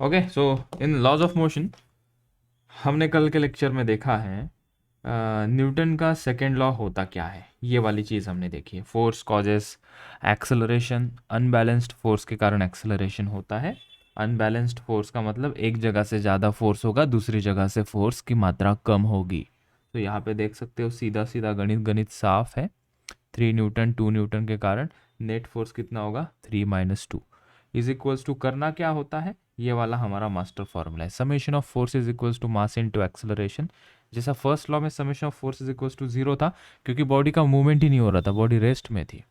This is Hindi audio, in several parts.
Okay, so in laws of motion हमने कल के लेक्चर में देखा है न्यूटन का सेकेंड लॉ होता क्या है। ये वाली चीज़ हमने देखी है। Force causes acceleration. Unbalanced force के कारण एक्सेलरेशन होता है। अनबैलेंस्ड फोर्स का मतलब एक जगह से ज़्यादा फोर्स होगा, दूसरी जगह से फोर्स की मात्रा कम होगी। तो यहाँ पे देख सकते हो सीधा सीधा गणित गणित साफ है। 3 न्यूटन 2 न्यूटन के कारण नेट फोर्स कितना होगा, 3 - 2 इज इक्वल्स टू, करना क्या होता है, ये वाला हमारा मास्टर फॉर्मूला है। Summation of force is equals to mass into acceleration. जैसा फर्स्ट लॉ में summation of force is equals to 0 था, क्योंकि बॉडी का मूवमेंट ही नहीं हो रहा था, बॉडी रेस्ट में थी।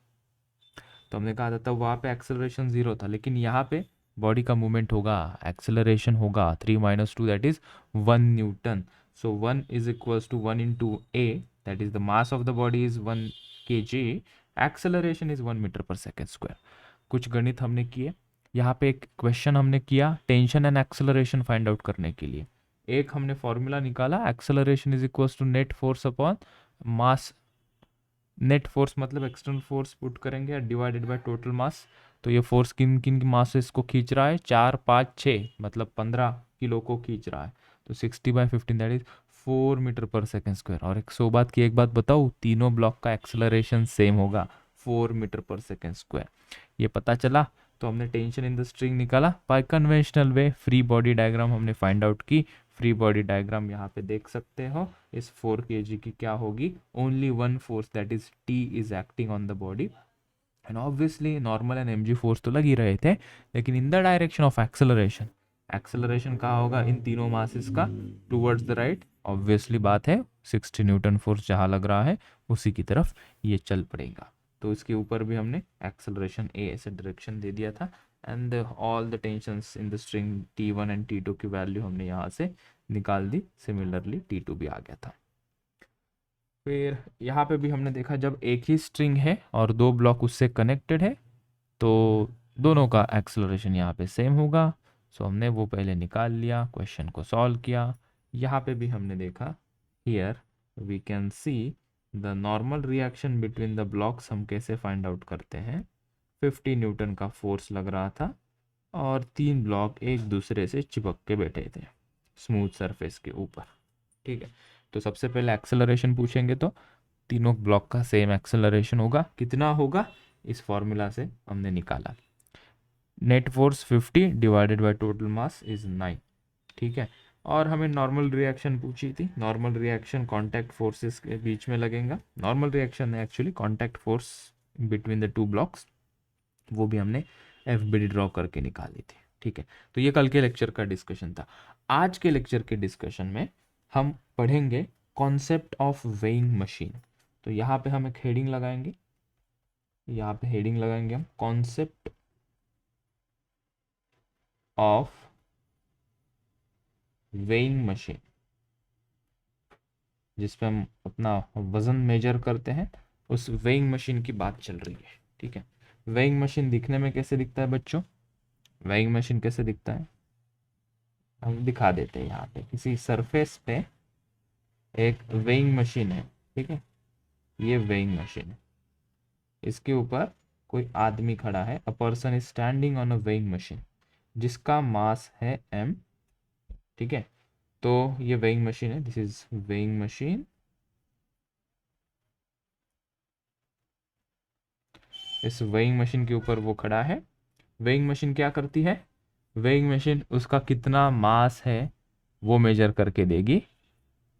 तो हमने कहा था तब वहाँ पे एक्सेलरेशन 0 था, लेकिन यहाँ पे बॉडी का मूवमेंट होगा, एक्सेलरेशन होगा 3 - 2 दैट इज 1 newton. So 1 is equals to 1 × a, that is the mass of the body is 1 kg, acceleration is 1 metre per second square. कुछ गणित हमने किए। यहाँ पे एक क्वेश्चन हमने किया tension and acceleration find out करने के लिए। एक हमने फॉर्मूला निकाला, acceleration is equals to net force upon mass. Net force मतलब एक्सटर्नल फोर्स पुट करेंगे डिवाइडेड बाय टोटल मास। तो ये फोर्स किन किन की मासेस को खींच रहा है, 4 5 6 मतलब 15 किलो को खींच रहा है। तो 60/15 that is 4 metre per second square. और एक बात बताऊँ, तीनों ब्लॉक का एक्सेलरेशन सेम होगा, 4 मीटर पर सेकेंड स्क्वायर। ये पता चला। तो हमने टेंशन इन द स्ट्रिंग निकाला by conventional way. Free body diagram हमने फाइंड आउट की। फ्री बॉडी डायग्राम यहाँ पे देख सकते हो। इस 4 kg की क्या होगी, only one force that is T is acting on the body. And obviously normal and mg force तो लग ही रहे थे, लेकिन in the direction of acceleration, acceleration कहाँ होगा, इन तीनों मासेस का टूवर्ड्स द राइट। ऑब्वियसली बात है 60 न्यूटन फोर्स जहाँ लग रहा है उसी की तरफ ये चल पड़ेगा। तो इसके ऊपर भी हमने एक्सेलरेशन ए ऐसे डायरेक्शन दे दिया था। And all the tensions in the string T1 and T2 की वैल्यू हमने यहाँ से निकाल दी। सिमिलरली T2 भी आ गया था। फिर यहाँ पे भी हमने देखा जब एक ही स्ट्रिंग है और दो ब्लॉक उससे कनेक्टेड है तो दोनों का एक्सेलरेशन यहाँ पे सेम होगा। सो हमने वो पहले निकाल लिया, क्वेश्चन को सॉल्व किया। यहाँ पे भी हमने देखा, here we can see the normal reaction between the blocks हम कैसे फाइंड आउट करते हैं। 50 न्यूटन का फोर्स लग रहा था और 3 ब्लॉक एक दूसरे से चिपक के बैठे थे स्मूथ सरफेस के ऊपर। ठीक है, तो सबसे पहले एक्सेलरेशन पूछेंगे तो तीनों ब्लॉक का सेम एक्सेलरेशन होगा। कितना होगा, इस फॉर्मूला से हमने निकाला। Net force 50 divided by total mass is 9। ठीक है, और हमें नॉर्मल रिएक्शन पूछी थी। नॉर्मल रिएक्शन कांटेक्ट फोर्सेस के बीच में लगेगा। नॉर्मल रिएक्शन है actually contact force between the two blocks, वो भी हमने एफ बी डी ड्रॉ करके निकाली थी। ठीक है, तो ये कल के लेक्चर का डिस्कशन था। आज के लेक्चर के डिस्कशन में हम पढ़ेंगे कॉन्सेप्ट ऑफ वेइंग मशीन। तो यहाँ पे हम एक हेडिंग लगाएंगे, यहाँ पे हेडिंग लगाएंगे हम कॉन्सेप्ट ऑफ वेइंग मशीन, जिसपे हम अपना वजन मेजर करते हैं। उस वेइंग मशीन की बात चल रही है। ठीक है, वेइंग मशीन दिखने में कैसे दिखता है बच्चों, वेइंग मशीन कैसे दिखता है हम दिखा देते हैं। यहाँ पे किसी सरफेस पे एक वेइंग मशीन है। ठीक है, ये वेइंग मशीन है, इसके ऊपर कोई आदमी खड़ा है। A person is standing on a weighing machine जिसका मास है m। ठीक है, तो ये वेइंग मशीन है, दिस इज वेइंग मशीन। इस वेइंग मशीन के ऊपर वो खड़ा है। वेइंग मशीन क्या करती है, वेइंग मशीन उसका कितना मास है वो मेजर करके देगी।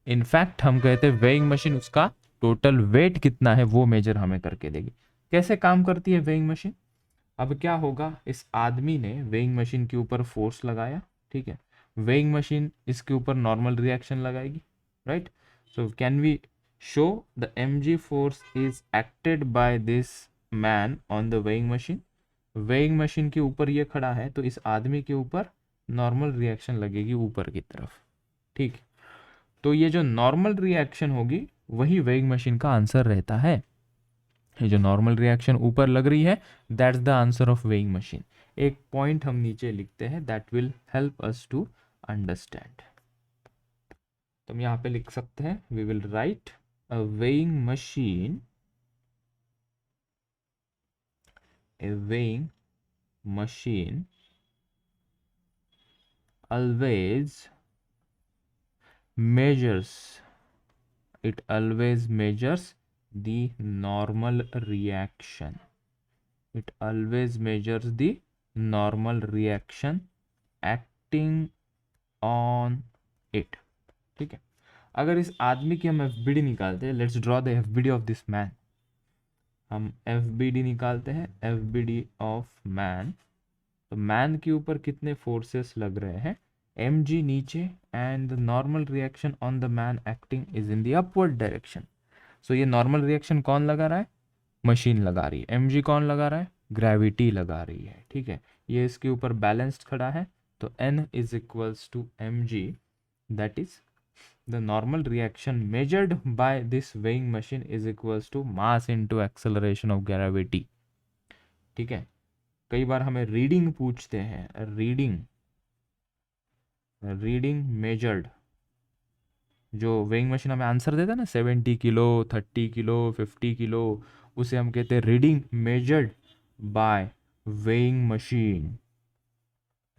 इनफैक्ट हम कहते हैं वेइंग मशीन उसका टोटल वेट कितना है वो मेजर हमें करके देगी। कैसे काम करती है वेइंग मशीन, अब क्या होगा, इस आदमी ने वेइंग मशीन के ऊपर फोर्स लगाया। ठीक है, वेइंग मशीन इसके ऊपर नॉर्मल रिएक्शन लगाएगी, right. So can we show the mg force is acted by this man on the weighing machine. Weighing machine के ऊपर ये खड़ा है तो इस आदमी के ऊपर नॉर्मल रिएक्शन लगेगी ऊपर की तरफ। ठीक, तो ये जो नॉर्मल रिएक्शन होगी वही वेइंग मशीन का आंसर रहता है। ये जो नॉर्मल रिएक्शन ऊपर लग रही है that's the answer of weighing machine. एक पॉइंट हम नीचे लिखते हैं that will help us to understand. तो हम यहाँ पे लिख सकते हैं, we will write a weighing machine, a weighing machine always measures the normal reaction. It always measures the normal reaction acting on it. ठीक है, अगर इस आदमी की हम एफबीडी निकालते हैं, let's draw the FBD of this man. हम एफबीडी निकालते हैं, एफबीडी ऑफ मैन. तो मैन के ऊपर कितने फोर्सेस लग रहे हैं, mg नीचे, and the normal reaction on the man acting is in the upward direction. So ये नॉर्मल रिएक्शन कौन लगा रहा है, मशीन लगा रही है. mg कौन लगा रहा है, ग्रेविटी लगा रही है. ठीक है, ये इसके ऊपर बैलेंस्ड खड़ा है, तो n is equals to mg, that is the normal reaction measured by this weighing machine is equals to mass into acceleration of gravity. ठीक है, कई बार हमें रीडिंग पूछते हैं, रीडिंग मेजर्ड, जो वेइंग मशीन हमें आंसर देता है ना 70 किलो, 30 किलो, 50 किलो, उसे हम कहते हैं reading measured by weighing machine.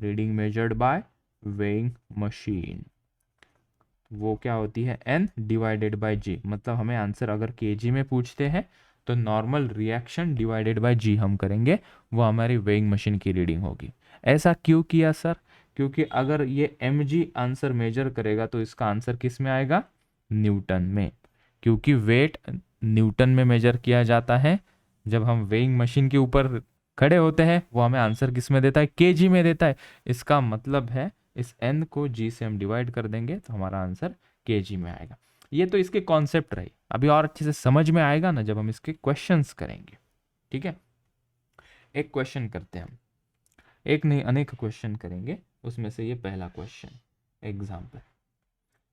Reading measured by weighing machine, वो क्या होती है, n डिवाइडेड बाय g. मतलब हमें आंसर अगर kg में पूछते हैं तो normal reaction divided by g हम करेंगे, वो हमारी वेइंग मशीन की रीडिंग होगी. ऐसा क्यों किया सर, क्योंकि अगर ये mg आंसर मेजर करेगा तो इसका आंसर किस में आएगा, न्यूटन में, क्योंकि वेट न्यूटन में मेजर किया जाता है. जब हम वेइंग मशीन के ऊपर खड़े होते हैं वो हमें आंसर किस में देता है, kg में देता है. इसका मतलब है इस n को g से हम डिवाइड कर देंगे तो हमारा आंसर kg में आएगा. ये तो इसके कॉन्सेप्ट रही, अभी और अच्छे से समझ में आएगा ना जब हम इसके क्वेश्चंस करेंगे. ठीक है, एक क्वेश्चन करते हैं हम, एक नहीं अनेक क्वेश्चन करेंगे, उसमें से ये पहला क्वेश्चन.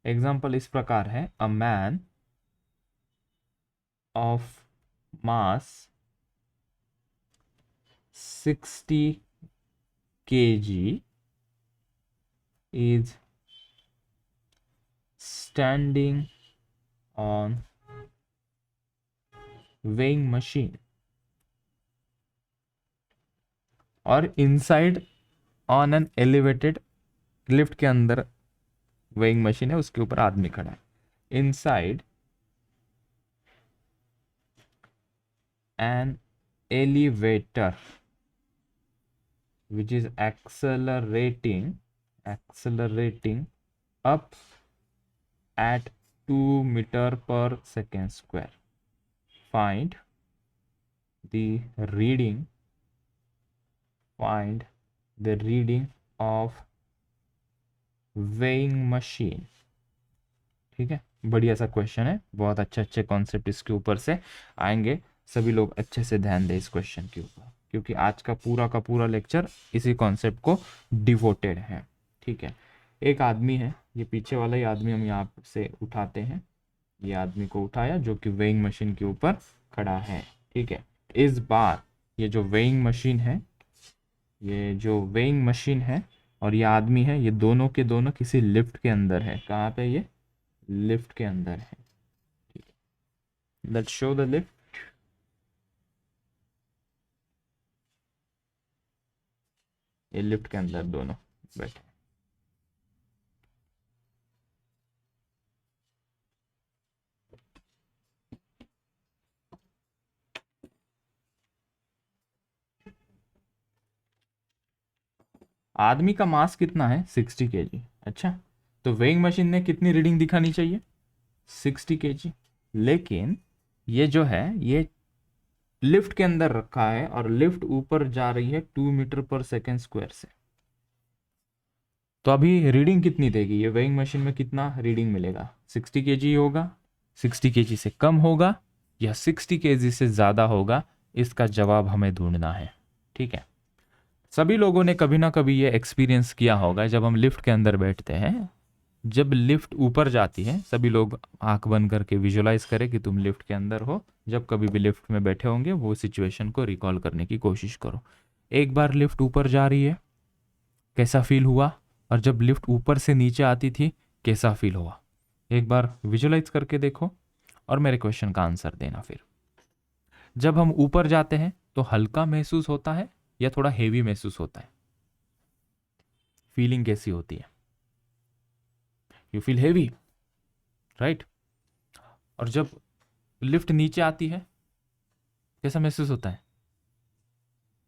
एग्जाम्पल इस प्रकार है, a man of mass 60 kg is standing on weighing machine और inside on an elevated, lift के अंदर weighing machine है, उसके ऊपर आदमी खड़ा है. inside an elevator which is accelerating up at 2 meter per second square. Find the reading of weighing machine. ठीक है, बढ़िया सा क्वेश्चन है, बहुत अच्छे कॉन्सेप्ट इसके ऊपर से आएंगे. सभी लोग अच्छे से ध्यान दें इस क्वेश्चन के ऊपर, क्योंकि आज का पूरा लेक्चर इसी कॉन्सेप्ट को डिवोटेड है. ठीक है, एक आदमी है, ये पीछे वाला ही आदमी हम यहाँ से उठाते हैं. ये आदमी को उठाया जो कि वेइंग मशीन के ऊपर खड़ा है. ठीक है, इस बार ये जो वेइंग मशीन है और ये आदमी है, ये दोनों के दोनों किसी लिफ्ट के अंदर है. कहाँ पे, ये लिफ्ट के अंदर है. ठीक है, लेट्स शो द लिफ्ट. ये लिफ्ट के अंदर दोनों बैठे. आदमी का मास कितना है, 60 kg. अच्छा, तो वेइंग मशीन ने कितनी रीडिंग दिखानी चाहिए, 60 kg. लेकिन ये जो है ये लिफ्ट के अंदर रखा है और लिफ्ट ऊपर जा रही है 2 मीटर पर सेकेंड स्क्वायर से. तो अभी रीडिंग कितनी देगी, ये वेइंग मशीन में कितना रीडिंग मिलेगा, 60 kg होगा, 60 kg से कम होगा या 60 kg से ज़्यादा होगा, इसका जवाब हमें ढूंढना है. ठीक है, सभी लोगों ने कभी ना कभी ये एक्सपीरियंस किया होगा, जब हम लिफ्ट के अंदर बैठते हैं, जब लिफ्ट ऊपर जाती है, सभी लोग आंख बंद करके विजुलाइज करें कि तुम लिफ्ट के अंदर हो. जब कभी भी लिफ्ट में बैठे होंगे वो सिचुएशन को रिकॉल करने की कोशिश करो. एक बार लिफ्ट ऊपर जा रही है, कैसा फील हुआ, और जब लिफ्ट ऊपर से नीचे आती थी कैसा फील हुआ, एक बार विजुलाइज करके देखो और मेरे क्वेश्चन का आंसर देना. फिर जब हम ऊपर जाते हैं तो हल्का महसूस होता है या थोड़ा हेवी महसूस होता है, फीलिंग कैसी होती है, यू फील हेवी, राइट। और जब लिफ्ट नीचे आती है कैसा महसूस होता है?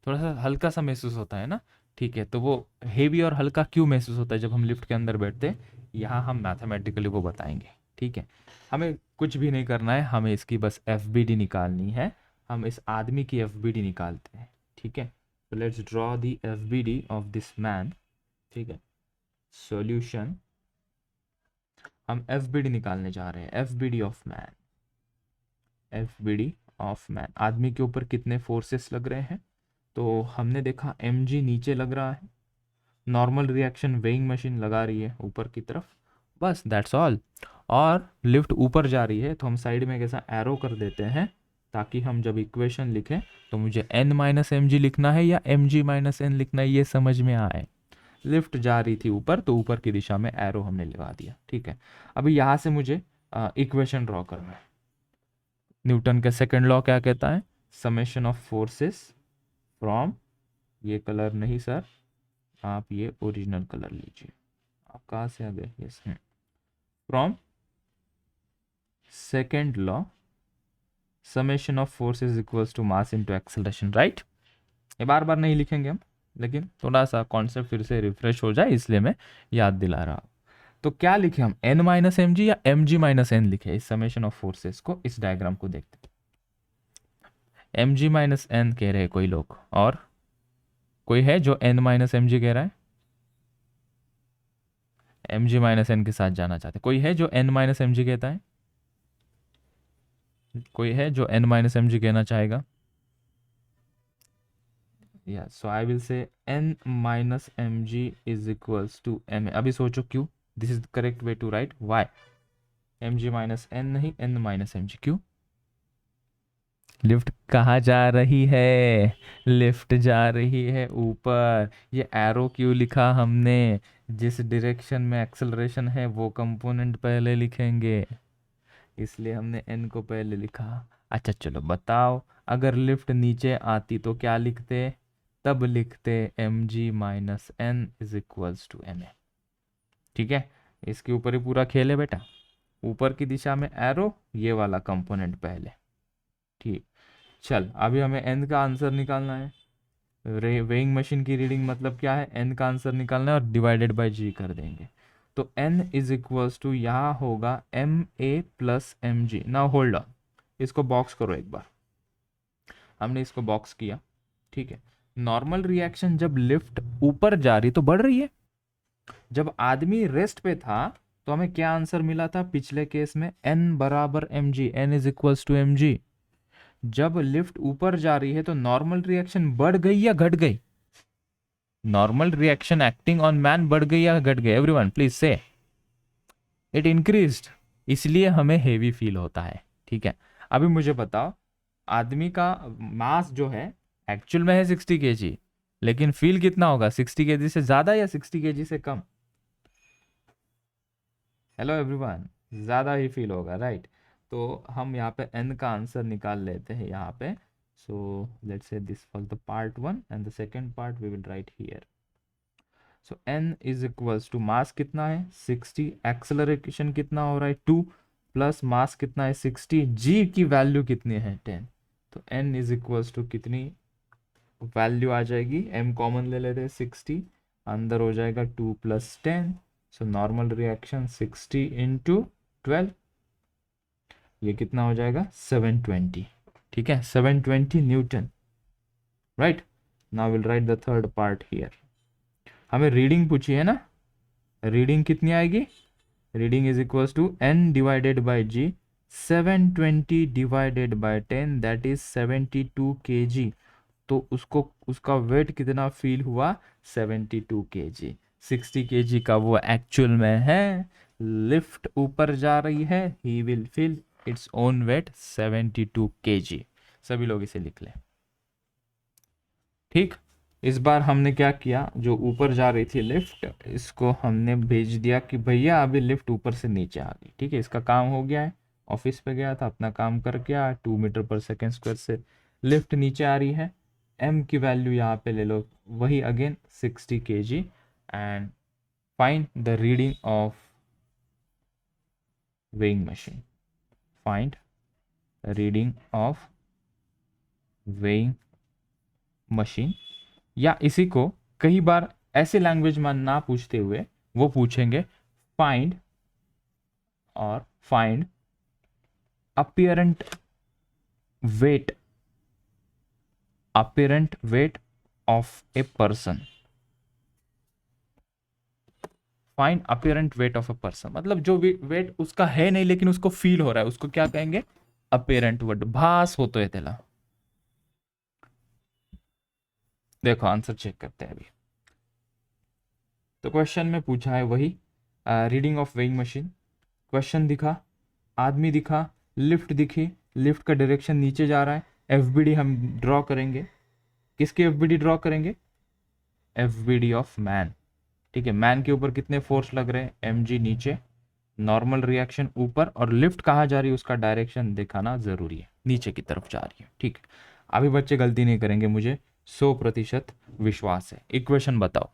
थोड़ा सा हल्का सा महसूस होता है ना, ठीक है। तो वो हेवी और हल्का क्यों महसूस होता है जब हम लिफ्ट के अंदर बैठते हैं, यहाँ हम मैथमेटिकली वो बताएंगे, ठीक है। हमें कुछ भी नहीं करना है, हमें इसकी बस एफ बी डी निकालनी है। हम इस आदमी की एफ बी डी निकालते हैं, ठीक है। तो let's draw the F B D of this man, ठीक है। सॉल्यूशन, हम एफ बी डी निकालने जा रहे हैं, F B D of man, F B D of man. आदमी के ऊपर कितने फोर्सेस लग रहे हैं? तो हमने देखा एम जी नीचे लग रहा है, नॉर्मल रिएक्शन वेइंग मशीन लगा रही है ऊपर की तरफ, बस दैट्स ऑल। और लिफ्ट ऊपर जा रही है तो हम साइड में कैसा एरो कर देते हैं, ताकि हम जब इक्वेशन लिखें तो मुझे n माइनस एम जी लिखना है या एम जी माइनस एन लिखना है, ये समझ में आए। लिफ्ट जा रही थी ऊपर तो ऊपर की दिशा में एरो हमने लगा दिया, ठीक है। अभी यहाँ से मुझे इक्वेशन ड्रॉ करना है। न्यूटन का सेकेंड लॉ क्या कहता है? समेशन ऑफ फोर्सेस फ्रॉम, ये कलर नहीं सर, आप ये ओरिजिनल कलर लीजिए। आप कहाँ से आ गए? Yes, from second law summation of force is equals to mass into acceleration, right. ये बार बार नहीं लिखेंगे हम, लेकिन थोड़ा सा कॉन्सेप्ट फिर से रिफ्रेश हो जाए इसलिए मैं याद दिला रहा हूँ। तो क्या लिखे हम, एन माइनस एम जी या एम जी माइनस एन लिखे इस समेशन ऑफ फोर्सेस को? इस डायग्राम को देखते हैं, एम जी माइनस एन कह रहे हैं कोई लोग, और कोई है जो एन माइनस एम जी कह रहा है? एम जी माइनस एन के साथ जाना चाहते, कोई है जो एन माइनस एम जी कहता है? कोई है जो n माइनस एम जी कहना चाहेगा? या so I will say n minus M G is equals to m। अभी सोचो क्यों, this is the correct way to write, why M ji minus N नहीं n माइनस एम जी, क्यों? लिफ्ट कहाँ जा रही है? लिफ्ट जा रही है ऊपर। ये एरो क्यों लिखा हमने? जिस डायरेक्शन में एक्सेलरेशन है वो कंपोनेंट पहले लिखेंगे, इसलिए हमने n को पहले लिखा। अच्छा चलो बताओ, अगर लिफ्ट नीचे आती तो क्या लिखते? तब लिखते m ji minus N is equals to M A, ठीक है। इसके ऊपर ही पूरा खेल है बेटा, ऊपर की दिशा में एरो, ये वाला कंपोनेंट पहले, ठीक। चल अभी हमें n का आंसर निकालना है। वेइंग मशीन की रीडिंग मतलब क्या है, n का आंसर निकालना है और डिवाइडेड बाय g कर देंगे। तो n इज इक्वल्स टू यहाँ होगा m a plus m g. Now hold on, इसको बॉक्स करो एक बार। हमने इसको बॉक्स किया, ठीक है। नॉर्मल रिएक्शन जब लिफ्ट ऊपर जा रही तो बढ़ रही है, जब आदमी रेस्ट पे था तो हमें क्या आंसर मिला था पिछले केस में? n बराबर m g, n is equals to m g. जब लिफ्ट ऊपर जा रही है तो नॉर्मल रिएक्शन बढ़ गई या घट गई? Normal reaction acting on man बढ़ गई या घट गई? एवरीवन प्लीज से। इट इंक्रीज्ड, इसलिए हमें हेवी फील होता है, ठीक है। अभी मुझे बताओ, आदमी का मास जो है एक्चुअल में है 60 केजी, लेकिन फील कितना होगा? 60 केजी से ज्यादा या 60 केजी से कम? हेलो एवरीवन, ज्यादा ही फील होगा, राइट। तो हम यहाँ पे n का आंसर निकाल लेते हैं यहाँ पे। So let's say this was the part 1 and the second part we will write here. So n is equals to mass कितना है 60, एक्सेलरेशन कितना हो रहा है 2, प्लस मास कितना है 60, g की वैल्यू कितनी है 10। तो n इज इक्वल्स टू कितनी वैल्यू आ जाएगी, m कॉमन ले लेते हैं 60, अंदर हो जाएगा 2 plus 10। So normal reaction 60 into 12, ये कितना हो जाएगा 720, ठीक है, 720 newton, right. Now will write the third part here. हमें रीडिंग पूछी है ना, रीडिंग कितनी आएगी? Reading is equals to n divided by g, 720 divided by 10 that is 72 kg। तो उसको उसका वेट कितना फील हुआ? 72 kg। 60 kg का वो एक्चुअल में है, लिफ्ट ऊपर जा रही है, he will feel its own wait 72 kg। सभी लोग इसे लिख लें, ठीक। इस बार हमने क्या किया, जो ऊपर जा रही थी लिफ्ट, इसको हमने भेज दिया कि भैया अभी लिफ्ट ऊपर से नीचे आ गई, ठीक है। इसका काम हो गया है, ऑफिस पे गया था, अपना काम करके आया, 2 मीटर पर सेकेंड स्क्वायर से लिफ्ट नीचे आ रही है। m की वैल्यू यहाँ पे ले लो, वही again 60 kg, and find the reading of weighing machine, find reading of weighing machine, या इसी को कई बार ऐसे लैंग्वेज में ना पूछते हुए वो पूछेंगे find apparent weight of a person. Find apparent weight of a person मतलब जो वेट उसका है नहीं लेकिन उसको फील हो रहा है, उसको क्या कहेंगे? अपीरेंट वेट, भास होतोय त्याला। देखो आंसर चेक करते हैं अभी। तो क्वेश्चन में पूछा है वही reading of weighing machine, question दिखा, आदमी दिखा, लिफ्ट दिखी, लिफ्ट का डायरेक्शन नीचे जा रहा है, एफबीडी हम ड्रॉ करेंगे। किसकी एफबीडी ड्रॉ करेंगे? FBD of man. ठीक है, मैन के ऊपर कितने फोर्स लग रहे हैं? mg नीचे, नॉर्मल रिएक्शन ऊपर, और लिफ्ट कहाँ जा रही है उसका डायरेक्शन दिखाना जरूरी है, नीचे की तरफ जा रही है। ठीक है, अभी बच्चे गलती नहीं करेंगे, मुझे 100% विश्वास है। इक्वेशन बताओ।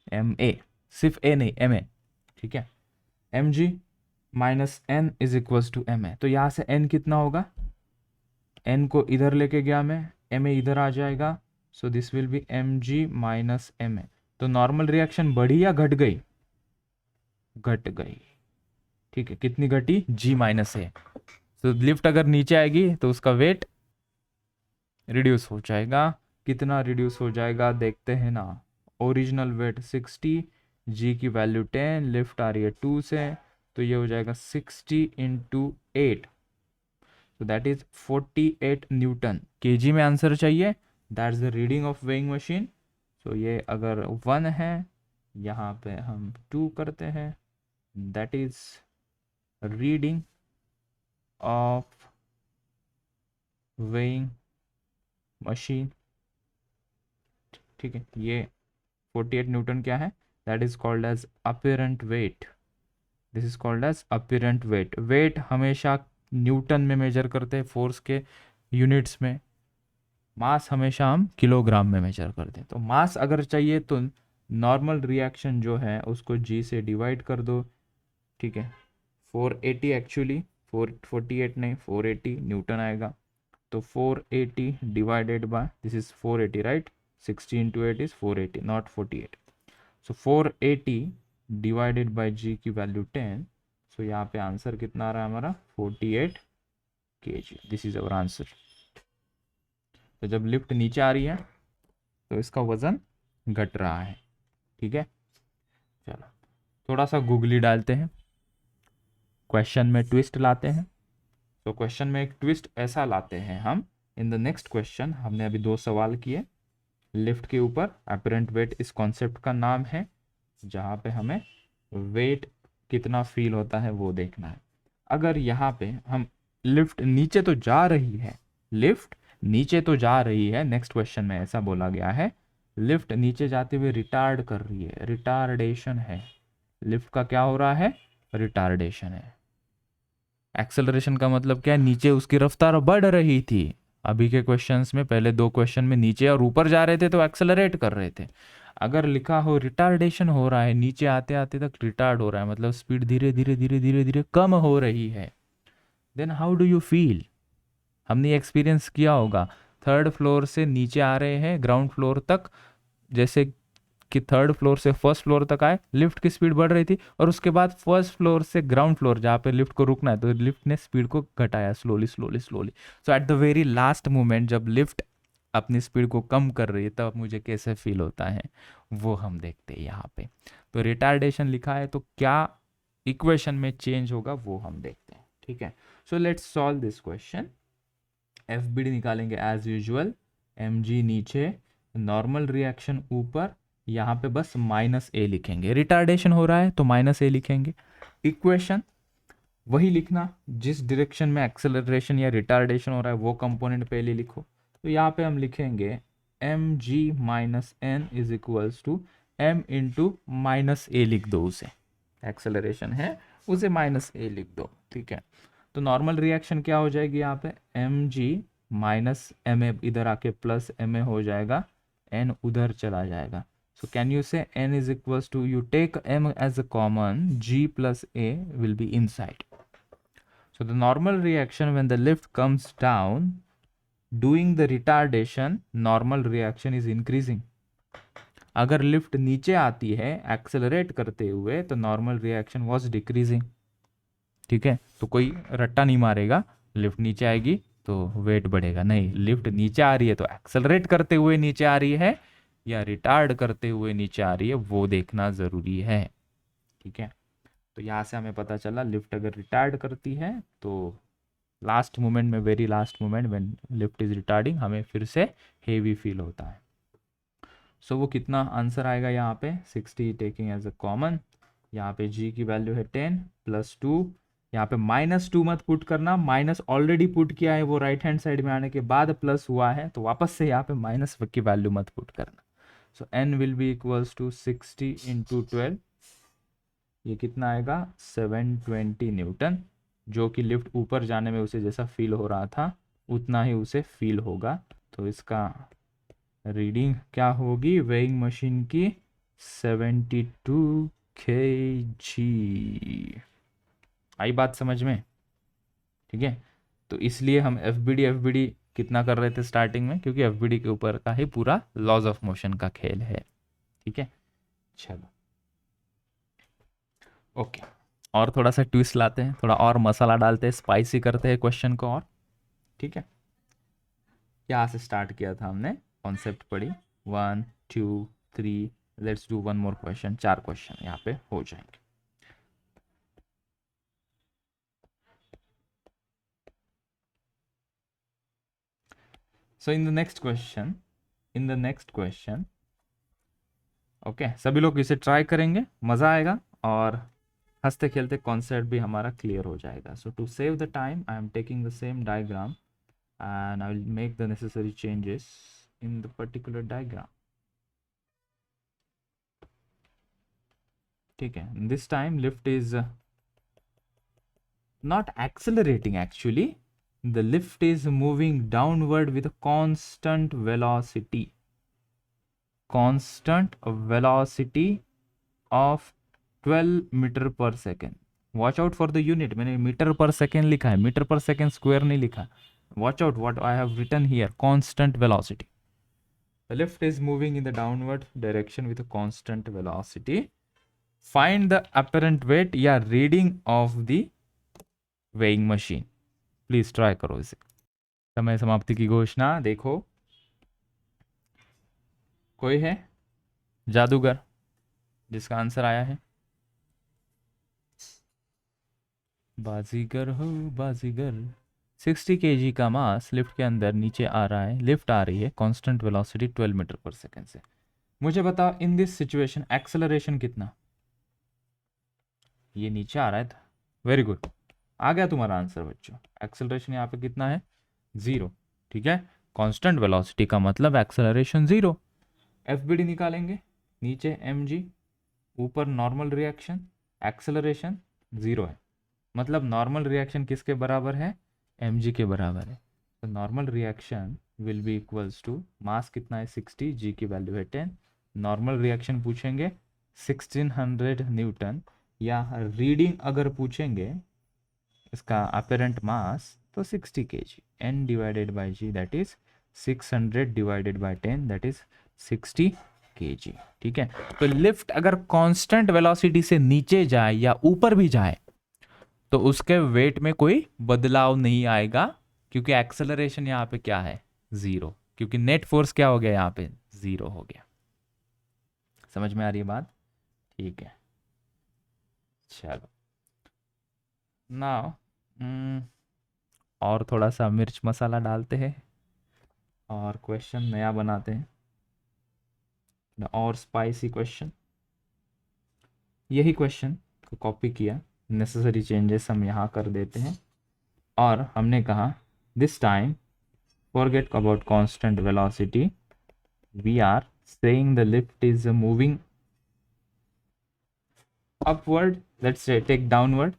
एम ए, सिर्फ ए नहीं, एम ए। ठीक है, M G minus N is equals to M a. तो यहां से एन कितना होगा? एन को इधर लेके गया मैं, एम ए इधर आ जाएगा, so this will be m ji minus M a. तो नॉर्मल रिएक्शन बढ़ी या घट गई? घट गई। ठीक है, कितनी घटी? जी माइनस ए। तो लिफ्ट अगर नीचे आएगी तो उसका वेट रिड्यूस हो जाएगा। कितना रिड्यूस हो जाएगा देखते हैं ना। ओरिजिनल वेट 60, जी की वैल्यू 10, लिफ्ट आ रही है 2 से, तो ये हो जाएगा 60 इंटू 8, तो दैट इज 48 न्यूटन। केजी में आंसर चाहिए, that is the reading of weighing machine. So ये अगर 1 है, यहाँ पे हम 2 करते हैं, that is reading of weighing machine. ठीक है, ये 48 न्यूटन क्या है? That is called as apparent weight. This is called as apparent weight. Weight हमेशा न्यूटन में मेजर करते हैं, फोर्स के यूनिट्स में। मास हमेशा हम किलोग्राम में मेजर करते हैं। तो मास अगर चाहिए तो नॉर्मल रिएक्शन जो है उसको जी से डिवाइड कर दो। ठीक है, 480 एक्चुअली 448 नहीं 480 न्यूटन आएगा। तो 480 divided by this is 480 right, 60 into 8 is 480 not 48। So 480 divided by G की वैल्यू 10। सो यहाँ पे आंसर कितना आ रहा है हमारा? 48 kg। This is our answer. तो जब लिफ्ट नीचे आ रही है तो इसका वजन घट रहा है। ठीक है, चलो थोड़ा सा गूगली डालते हैं, क्वेश्चन में ट्विस्ट लाते हैं। तो क्वेश्चन में एक ट्विस्ट ऐसा लाते हैं हम, इन द नेक्स्ट क्वेश्चन हमने अभी 2 सवाल किए लिफ्ट के ऊपर। अपीरेंट वेट इस कॉन्सेप्ट का नाम है, जहाँ पे हमें वेट कितना फील होता है वो देखना है। अगर यहाँ पे हम लिफ्ट नीचे तो जा रही है, लिफ्ट नीचे तो जा रही है, नेक्स्ट क्वेश्चन में ऐसा बोला गया है, लिफ्ट नीचे जाते हुए रिटार्ड कर रही है, रिटार्डेशन है। लिफ्ट का क्या हो रहा है? रिटार्डेशन है। एक्सेलरेशन का मतलब क्या है? नीचे उसकी रफ्तार बढ़ रही थी। अभी के क्वेश्चंस में पहले 2 क्वेश्चन में नीचे और ऊपर जा रहे थे तो एक्सेलरेट कर रहे थे। अगर लिखा हो रिटार्डेशन हो रहा है, नीचे आते आते तक रिटार्ड हो रहा है, मतलब स्पीड धीरे धीरे धीरे धीरे धीरे कम हो रही है, then how do you feel? हमने एक्सपीरियंस किया होगा, 3rd फ्लोर से नीचे आ रहे हैं ग्राउंड फ्लोर तक, जैसे कि 3rd फ्लोर से 1st फ्लोर तक आए, लिफ्ट की स्पीड बढ़ रही थी, और उसके बाद 1st फ्लोर से ग्राउंड फ्लोर जहाँ पे लिफ्ट को रुकना है तो लिफ्ट ने स्पीड को घटाया slowly slowly slowly. So at the very last moment जब लिफ्ट अपनी स्पीड को कम कर रही है तब मुझे कैसे फील होता है वो हम देखते हैं यहाँ पे। तो रिटार्डेशन लिखा है तो क्या इक्वेशन में चेंज होगा वो हम देखते हैं। ठीक है, so let's solve this question. F B D निकालेंगे एज यूजुअल, एम जी नीचे, नॉर्मल रिएक्शन ऊपर, यहाँ पे बस माइनस ए लिखेंगे, रिटार्डेशन हो रहा है तो माइनस ए लिखेंगे। इक्वेशन वही लिखना, जिस डायरेक्शन में एक्सेलरेशन या रिटार्डेशन हो रहा है वो कंपोनेंट पहले लिखो। तो यहाँ पे हम लिखेंगे M ji minus N is equals to M into minus A लिख दो, उसे एक्सेलरेशन है उसे माइनस ए लिख दो। ठीक है, तो नॉर्मल रिएक्शन क्या हो जाएगी यहाँ पे? M ji minus M A इधर आके प्लस एम ए हो जाएगा, एन उधर चला जाएगा, So can you say n is equals to, you take m as a common, g plus a will be inside. So the normal reaction when the lift comes down, doing the retardation, normal reaction is increasing. अगर लिफ्ट नीचे आती है एक्सेलरेट करते हुए तो नॉर्मल रिएक्शन वाज डिक्रीजिंग. ठीक है, तो कोई रट्टा नहीं मारेगा लिफ्ट नीचे आएगी तो वेट बढ़ेगा, नहीं, लिफ्ट नीचे आ रही है तो एक्सेलरेट करते हुए नीचे आ रही है या रिटार्ड करते हुए नीचे आ रही है, वो देखना ज़रूरी है. ठीक है, तो यहाँ से हमें पता चला लिफ्ट अगर रिटार्ड करती है तो लास्ट मोमेंट में, very last moment when lift is retarding, हमें फिर से हेवी फील होता है. सो वो कितना आंसर आएगा यहाँ पे, 60 टेकिंग एज अ कॉमन. यहाँ पे g की वैल्यू है 10 प्लस 2. यहाँ पे -2 मत पुट करना, माइनस ऑलरेडी पुट किया है, वो राइट हैंड साइड में आने के बाद प्लस हुआ है, तो वापस से यहाँ पे माइनस की वैल्यू मत पुट करना. So n will be equals to 60 into 12. ये कितना आएगा, 720 न्यूटन, जो कि लिफ्ट ऊपर जाने में उसे जैसा फील हो रहा था उतना ही उसे फील होगा. तो इसका रीडिंग क्या होगी वेइंग मशीन की, 72 kg. आई बात समझ में? ठीक है, तो इसलिए हम एफ बी डी कितना कर रहे थे स्टार्टिंग में, क्योंकि एफ बी डी के ऊपर का ही पूरा लॉज ऑफ मोशन का खेल है. ठीक है, चलो ओके, और थोड़ा सा ट्विस्ट लाते हैं, थोड़ा और मसाला डालते हैं, स्पाइसी करते हैं क्वेश्चन को और. ठीक है, यहाँ से स्टार्ट किया था हमने, कॉन्सेप्ट पढ़ी 1 2 3. Let's do one more question. 4 question यहाँ पे हो जाएंगे. So in the next question okay, सभी लोग इसे ट्राई करेंगे, मज़ा आएगा और हंसते खेलते कॉन्सेप्ट भी हमारा क्लियर हो जाएगा. So to save the time I am taking the same diagram and I will make the necessary changes in the particular diagram. ठीक है, this time lift is not accelerating actually, the lift is moving downward with a constant velocity of 12 metre per second. Watch out for the unit, मैंने मीटर पर सेकेंड लिखा है, मीटर पर सेकेंड स्क्वायर नहीं लिखा. Watch out what I have written here, constant velocity. The lift is moving in the downward direction with a constant velocity. Find the apparent weight या reading of the weighing machine. Please try करो इसे. समय समाप्ति की घोषणा. देखो कोई है जादूगर जिसका आंसर आया है? बाजीगर हो बाजीगर. 60 kg का मास लिफ्ट के अंदर नीचे आ रहा है, लिफ्ट आ रही है constant velocity 12 metre per second से. मुझे बताओ इन दिस सिचुएशन एक्सेलरेशन कितना? ये नीचे आ रहा है. वेरी गुड, आ गया तुम्हारा आंसर बच्चों. एक्सेलरेशन यहाँ पे कितना है? 0. ठीक है, कांस्टेंट वेलोसिटी का मतलब एक्सेलरेशन 0. एफ बी डी निकालेंगे, नीचे एम जी, ऊपर नॉर्मल रिएक्शन, एक्सेलरेशन 0 है, मतलब नॉर्मल रिएक्शन किसके बराबर है? एम जी के बराबर है. तो normal reaction will be equals to, mass कितना है 60, जी की वैल्यू है 10, नॉर्मल रिएक्शन पूछेंगे 1600 न्यूटन, या रीडिंग अगर पूछेंगे इसका अपेरेंट मास तो 60 kg, n divided by g that is 600 divided by 10 that is 60 kg. ठीक है, तो लिफ्ट अगर कांस्टेंट वेलोसिटी से नीचे जाए या ऊपर भी जाए तो उसके वेट में कोई बदलाव नहीं आएगा, क्योंकि एक्सेलरेशन यहाँ पे क्या है? 0, क्योंकि नेट फोर्स क्या हो गया यहाँ पे? 0 हो गया. समझ में आ रही है बात? ठीक है, चलो नाउ और थोड़ा सा मिर्च मसाला डालते हैं और क्वेश्चन नया बनाते हैं, और स्पाइसी क्वेश्चन. यही क्वेश्चन को कॉपी किया, नेसेसरी चेंजेस हम यहाँ कर देते हैं, और हमने कहा this time forget about constant velocity, we are saying the lift is moving upward, let's say take downward,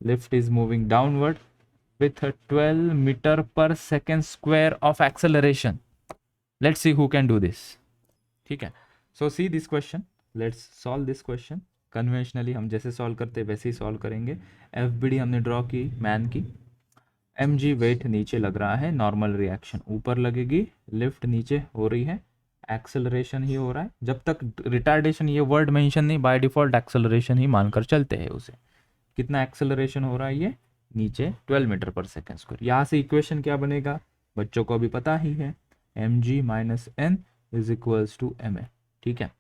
lift is moving downward with a 12 meter per second square of acceleration. Let's see who can do this. ठीक है, so see this question, let's solve this question. Conventionally हम जैसे सॉल्व करते हैं वैसे ही सॉल्व करेंगे। एफ हमने ड्रॉ की मैन की, एम वेट नीचे लग रहा है, नॉर्मल रिएक्शन ऊपर लगेगी, लिफ्ट नीचे हो रही है, एक्सेलरेशन ही हो रहा है। जब तक रिटार्डेशन ये वर्ड मेंशन नहीं, बाय डिफॉल्ट एक्सेलरेशन ही मानकर चलते हैं उसे। कितना एक्सेलरेशन हो रहा है ये, नीचे 12 मीटर पर सेकेंड स्क्वायर। यहाँ से इक्वेशन क्या बनेगा, बच्चों को अभी पता ही है, M G minus N is equals to M A. ठीक है,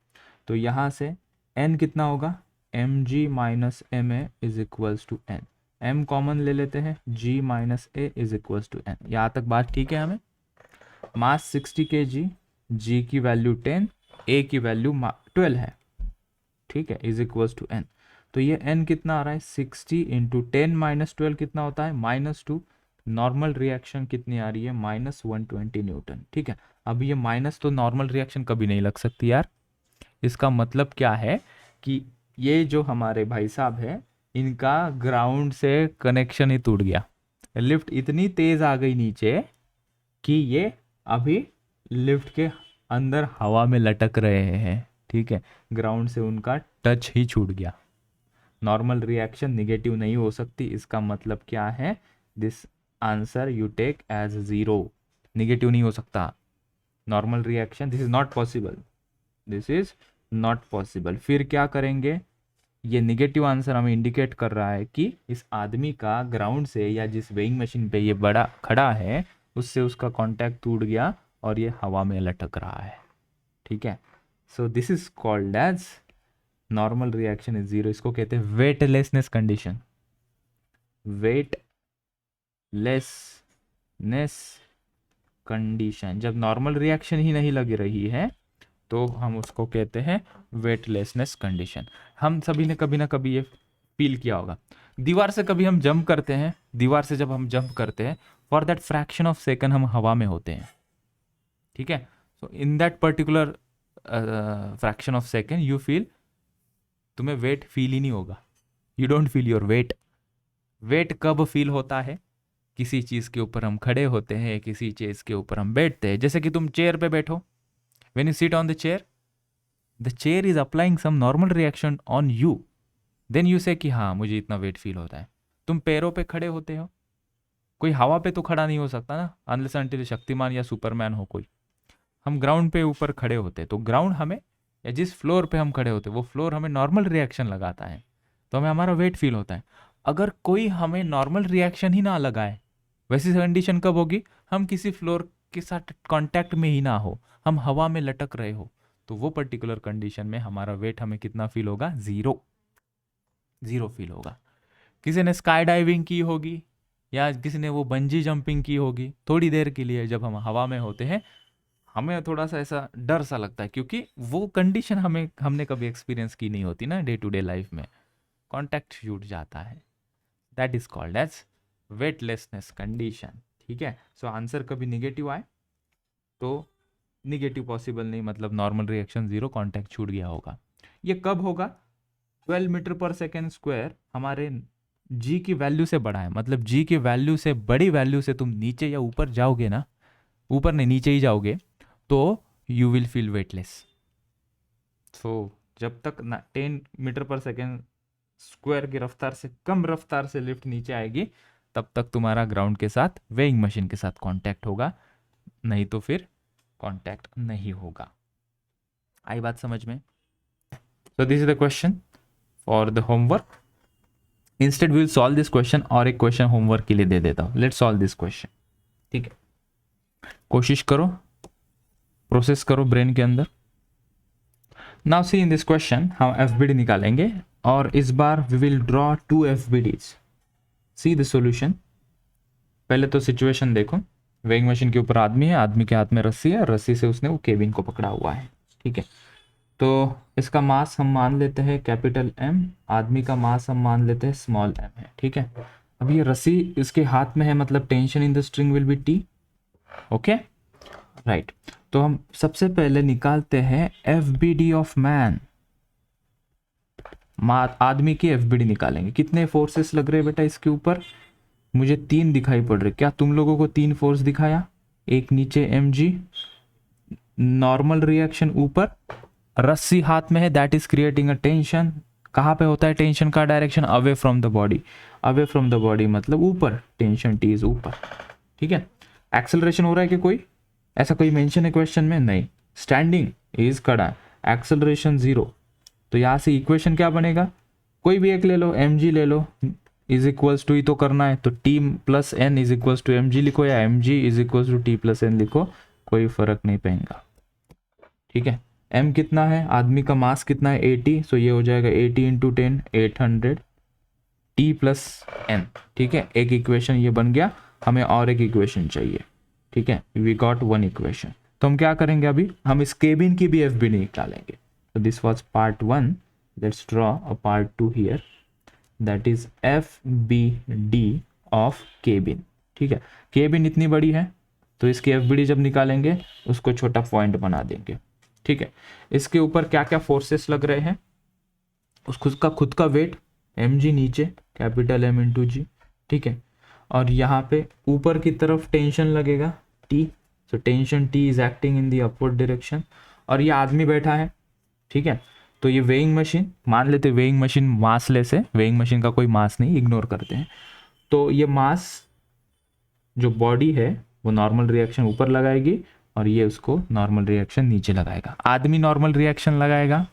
तो यहाँ से n कितना होगा, M ji minus M A is equals to N. m common ले लेते हैं, g minus A is equals to N. यहाँ तक बात ठीक है हमें। मास 60 kg, g की वैल्यू 10, a की वैल्यू 12 है। ठीक है, इज इक्वल्स टू n। तो ये n कितना आ रहा है, 60 इंटू 10 माइनस 12 कितना होता है, -2। नॉर्मल रिएक्शन कितनी आ रही है, -120 न्यूटन। ठीक है, अब ये माइनस तो नॉर्मल रिएक्शन कभी नहीं लग सकती यार। इसका मतलब क्या है कि ये जो हमारे भाई साहब है, इनका ग्राउंड से कनेक्शन ही टूट गया। लिफ्ट इतनी तेज आ गई नीचे कि ये अभी लिफ्ट के अंदर हवा में लटक रहे हैं। ठीक है, ग्राउंड से उनका टच ही छूट गया। नॉर्मल रिएक्शन निगेटिव नहीं हो सकती। इसका मतलब क्या है, this answer you take as 0। Negative नहीं हो सकता normal reaction, this is not possible, this is not possible. फिर क्या करेंगे, ये निगेटिव आंसर हमें इंडिकेट कर रहा है कि इस आदमी का ग्राउंड से या जिस वेइंग मशीन पे ये बड़ा खड़ा है उससे उसका कांटेक्ट टूट गया और ये हवा में लटक रहा है। ठीक है, so this is called as normal reaction is 0। इसको कहते हैं वेटलेसनेस कंडीशन। वेटलेसनेस कंडीशन, जब नॉर्मल रिएक्शन ही नहीं लग रही है तो हम उसको कहते हैं वेटलेसनेस कंडीशन। हम सभी ने कभी ना कभी ये फील किया होगा। दीवार से कभी हम जंप करते हैं, दीवार से जब हम जंप करते हैं, for that fraction of second हम हवा में होते हैं। ठीक है, so in that particular fraction of second you feel, तुम्हें वेट फील ही नहीं होगा, you don't feel your weight. Weight कब फील होता है, किसी चीज़ के ऊपर हम खड़े होते हैं, किसी चीज़ के ऊपर हम बैठते हैं। जैसे कि तुम चेयर पे बैठो, when you sit on the chair is applying some normal reaction on you, then you say कि हाँ मुझे इतना वेट फील होता है। तुम पैरों पे खड़े होते हो, कोई हवा पे तो खड़ा नहीं हो सकता ना, अनलेस अनटिल शक्तिमान या सुपरमैन हो कोई। हम ग्राउंड पे ऊपर खड़े होते हैं, तो ग्राउंड हमें, या जिस फ्लोर पे हम खड़े होते हैं वो फ्लोर हमें नॉर्मल रिएक्शन लगाता है, तो हमें हमारा वेट फील होता है। अगर कोई हमें नॉर्मल रिएक्शन ही ना लगाए, वैसी कंडीशन कब होगी, हम किसी फ्लोर के साथ कांटेक्ट में ही ना हो, हम हवा में लटक रहे हो, तो वो पर्टिकुलर कंडीशन में हमारा वेट हमें कितना फील होगा, 0 फील होगा। किसी ने स्काई डाइविंग की होगी या किसी ने वो बंजी जंपिंग की होगी, थोड़ी देर के लिए जब हम हवा में होते हैं हमें थोड़ा सा ऐसा डर सा लगता है, क्योंकि वो कंडीशन हमने कभी एक्सपीरियंस की नहीं होती ना डे टू डे लाइफ में, कॉन्टैक्ट छूट जाता है। That is called as weightlessness condition. ठीक है, सो आंसर कभी निगेटिव आए तो निगेटिव पॉसिबल नहीं, मतलब नॉर्मल रिएक्शन 0, कांटेक्ट छूट गया होगा। ये कब होगा, 12 मीटर पर सेकेंड स्क्वायर हमारे g की वैल्यू से बड़ा है, मतलब g की वैल्यू से बड़ी वैल्यू से तुम नीचे या ऊपर जाओगे ना, ऊपर नहीं नीचे ही जाओगे, तो यू विल फील वेटलेस। सो जब तक 10 मीटर पर सेकेंड स्क्वायर की रफ्तार से कम रफ्तार से लिफ्ट नीचे आएगी, तब तक तुम्हारा ग्राउंड के साथ वेइंग मशीन के साथ कांटेक्ट होगा, नहीं तो फिर कांटेक्ट नहीं होगा। आई बात समझ में? So this is the question for the homework. Instead will solve this question, और एक क्वेश्चन होमवर्क के लिए दे देता हूं। Let's solve this question. ठीक है, कोशिश करो, प्रोसेस करो ब्रेन के अंदर। Now see in this question हम एफबीडी निकालेंगे, और इस बार we will draw 2 FBDs. See the solution. पहले तो सिचुएशन देखो, वेइंग मशीन के ऊपर आदमी है, आदमी के हाथ में रस्सी है, रस्सी से उसने वो केबिन को पकड़ा हुआ है। ठीक है, तो इसका मास हम मान लेते हैं कैपिटल M, आदमी का मास हम मान लेते हैं स्मॉल m है। ठीक है, अब ये रस्सी इसके हाथ में है, मतलब tension in the string will be T। Okay right, तो हम सबसे पहले निकालते हैं FBD ऑफ मैन। आदमी की FBD निकालेंगे। कितने फोर्सेस लग रहे हैं बेटा इसके ऊपर, मुझे 3 दिखाई पड़ रहे। क्या तुम लोगों को 3 फोर्स दिखाया, एक नीचे mg, नॉर्मल रिएक्शन ऊपर, रस्सी हाथ में है, that is creating a tension. कहाँ पे होता है टेंशन का direction? Away from the body. Away from the body मतलब ऊपर, टेंशन टी इज ऊपर, ठीक है। एक्सेलरेशन हो रहा है कि कोई ऐसा कोई मेंशन है क्वेश्चन में? नहीं। स्टैंडिंग इज खड़ा, एक्सेलरेशन 0। तो यहाँ से इक्वेशन क्या बनेगा? कोई भी एक ले लो, mg ले लो, इज इक्वल्स टू, ही तो करना है तो t plus N is equals to mg लिखो या mg is equals to t plus N लिखो, कोई फर्क नहीं पड़ेगा, ठीक है। m कितना है? आदमी का मास कितना है? 80, सो ये हो जाएगा 80 इंटू 10 800 t प्लस एन, ठीक है। एक इक्वेशन ये बन गया, हमें और एक इक्वेशन चाहिए, ठीक है। We got one equation. तो हम क्या करेंगे अभी? हम इस केबिन की भी एफ बी निकालेंगे। तो this was part 1, let's draw a part 2 here, that is F B D of cabin, ठीक है। केबिन इतनी बड़ी है तो इसकी एफ बी डी जब निकालेंगे उसको छोटा पॉइंट बना देंगे, ठीक है। इसके ऊपर क्या क्या फोर्सेस लग रहे हैं? उसका खुद का वेट एम जी नीचे, कैपिटल एम इंटू जी, ठीक है। और यहाँ पे ऊपर की तरफ टेंशन लगेगा T, so tension T is acting in the upward direction. और ये आदमी बैठा है, ठीक है। तो ये वेइंग मशीन, मान लेते वेइंग मशीन मासलेस है, वेइंग मशीन का कोई मास नहीं, इग्नोर करते हैं। तो ये मास जो बॉडी है वो नॉर्मल रिएक्शन ऊपर लगाएगी और ये उसको नॉर्मल रिएक्शन नीचे लगाएगा। आदमी नॉर्मल रिएक्शन लगाएगा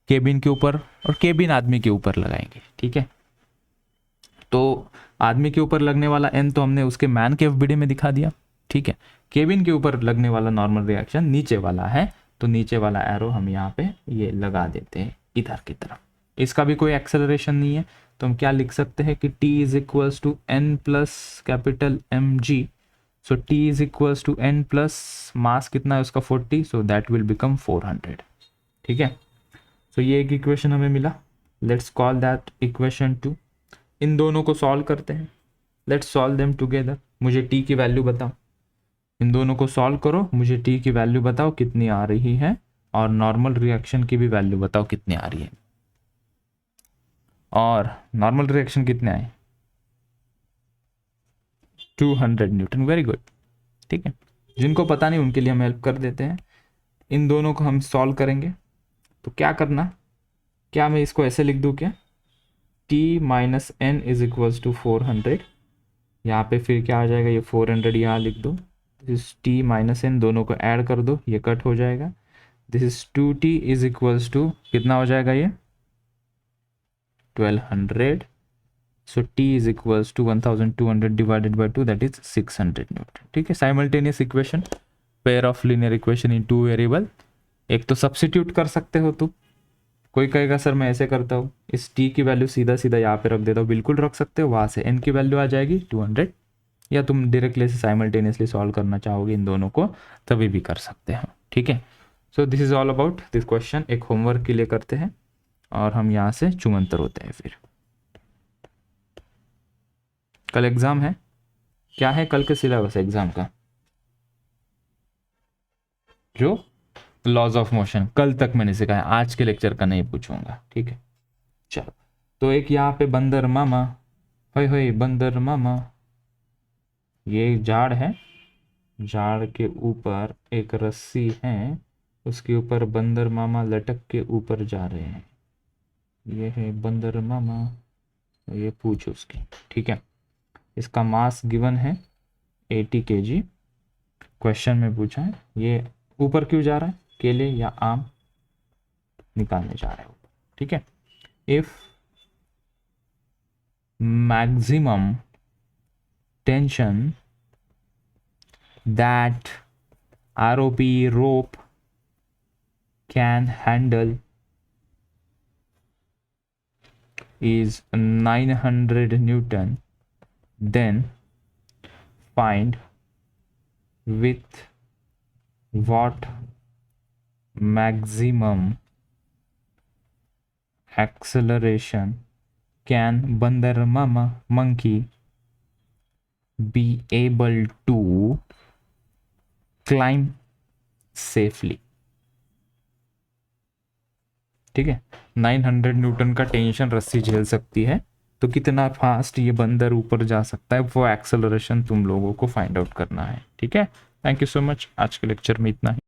केबिन के ऊपर और केबिन आदमी के ऊपर लगाएंगे, ठीक है। तो आदमी के ऊपर लगने वाला एन तो हमने उसके मैन के एफबीडी में दिखा दिया, ठीक है। केबिन के ऊपर लगने वाला नॉर्मल रिएक्शन नीचे वाला है, तो नीचे वाला एरो हम यहाँ पे ये लगा देते हैं इधर की तरफ। इसका भी कोई एक्सेलरेशन नहीं है, तो हम क्या लिख सकते हैं कि t is equals to N plus capital M G, so t is equals to N plus mass कितना है उसका 40, सो दैट विल बिकम 400, ठीक है। सो ये एक इक्वेशन हमें मिला, लेट्स कॉल दैट इक्वेशन 2। इन दोनों को सॉल्व करते हैं, लेट्स सॉल्व देम टुगेदर। मुझे t की वैल्यू बताओ, इन दोनों को सॉल्व करो, मुझे t की वैल्यू बताओ कितनी आ रही है, और नॉर्मल रिएक्शन की भी वैल्यू बताओ कितनी आ रही है। और नॉर्मल रिएक्शन कितने आए? 200 न्यूटन, वेरी गुड, ठीक है। जिनको पता नहीं उनके लिए हम हेल्प कर देते हैं। इन दोनों को हम सॉल्व करेंगे, तो क्या करना, क्या मैं इसको ऐसे लिख दूँ क्या? t minus N is equals to 400, यहाँ पे फिर क्या आ जाएगा, ये 400 यहाँ लिख दो, this is t minus N, दोनों को ऐड कर दो, ये कट हो जाएगा। This is 2t is equals to कितना हो जाएगा ये 1200, so t is equals to 1200 divided by 2, that is 600 newton, ठीक है। Simultaneous equation, pair of linear equation in 2 variable. एक तो सब्स्टिट्यूट कर सकते हो तुम, कोई कहेगा सर मैं ऐसे करता हूँ, इस t की वैल्यू सीधा सीधा यहाँ पे रख देता हूँ, बिल्कुल रख सकते हो। वहाँ से n की वैल्यू आ जाएगी 200, या तुम डायरेक्टली से साइमल्टेनियसली सॉल्व करना चाहोगे इन दोनों को, तभी भी कर सकते हो, ठीक है। So this is all about this question. एक होमवर्क के लिए करते हैं और हम यहाँ से चुमंतर होते हैं। फिर कल एग्जाम है, क्या है कल के सिलेबस एग्जाम का? जो लॉज ऑफ मोशन कल तक मैंने सिखाया, आज के लेक्चर का नहीं पूछूंगा, ठीक है। चलो, तो एक यहाँ पे बंदर मामा, होय होय बंदर मामा, ये झाड़ है, झाड़ के ऊपर एक रस्सी है, उसके ऊपर बंदर मामा लटक के ऊपर जा रहे हैं। ये है बंदर मामा, ये पूछ उसकी, ठीक है। इसका मास गिवन है 80 kg। क्वेश्चन में पूछा है ये ऊपर क्यों जा रहा है, केले या आम निकालने जा रहे हो, ठीक है। If maximum tension that ROP rope can handle is 900 Newton, then find with what maximum acceleration can Bandar Mama monkey be able to climb safely, ठीक है। 900 न्यूटन का टेंशन रस्सी झेल सकती है, तो कितना फास्ट ये बंदर ऊपर जा सकता है, वो एक्सेलरेशन तुम लोगों को फाइंड आउट करना है, ठीक है। थैंक यू सो मच, आज के लेक्चर में इतना ही।